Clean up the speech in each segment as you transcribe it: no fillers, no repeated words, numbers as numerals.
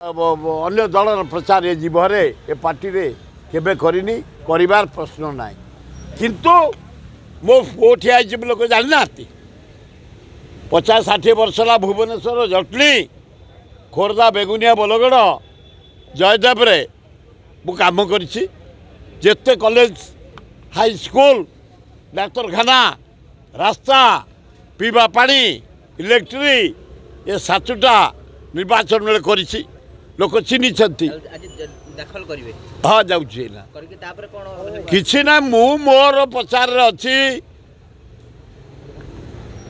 अन्य दलर प्रचार ए जीवरे ए पार्टी रे केबे करिनी करिवार प्रश्न नाई किंतु मो पुओ ठिया लोक जाना 50-60 वर्ष ला भुवनेश्वर जटनी खोर्धा बेगुनिया बलगड़ जयदेव रे मु काम करिछि जेते कॉलेज हाई स्कूल डाक्तरखाना रास्ता पीवा पानी इलेक्ट्रिक ये 7टा निर्वाचन में करिछि लोक चिन्ह दाखल करेंगे हाँ जाऊँ किसी ना मु मोर प्रचार अच्छी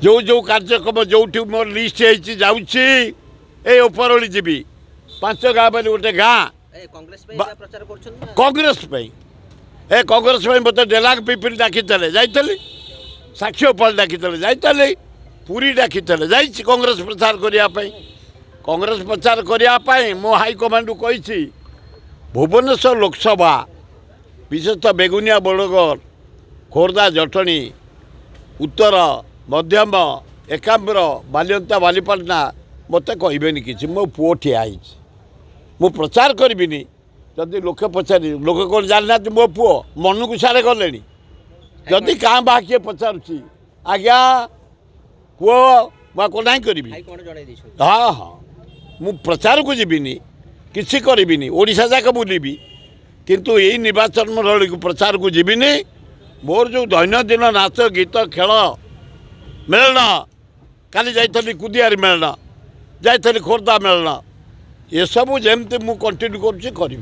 जो जो कार्यक्रम जो मोर लिस्ट है उपरओली जीवी 5 गाँ बोली गोटे गाँ कांग्रेस कांग्रेस मत डेलांग पिपिल डाकी जाइली साक्षीपाल डाकी जाइली पूरी डाकी कांग्रेस प्रचार करने कांग्रेस प्रचार करने मो हाईकमांड कही भुवनेश्वर लोकसभा विशेषतः बेगुनिया बड़गड़ खोर्धा जटणी उत्तर मध्यम एकाम्र बालियंता बालीपाटना मत कहबेनि कि मो पुओ ठिया मु प्रचार करी जदि लोक पचार लोक कौन जाना मो पुओ मन को सारे गले जदि क्या बा किए पचारुची आज्ञा पुओ मुझे ना करी हाँ हाँ मु प्रचार को जीविनी किसी करी ओडिशा जाक बुलबी किंतु यही निर्वाचन मंडली को प्रचार को जीविनी मोर जो दैनंदिन नाच गीत खेल मेलन काली जाइली कुदियारी मेलन जाइली खोर्धा मेलन ये सब जमती मु कंटिन्यू करी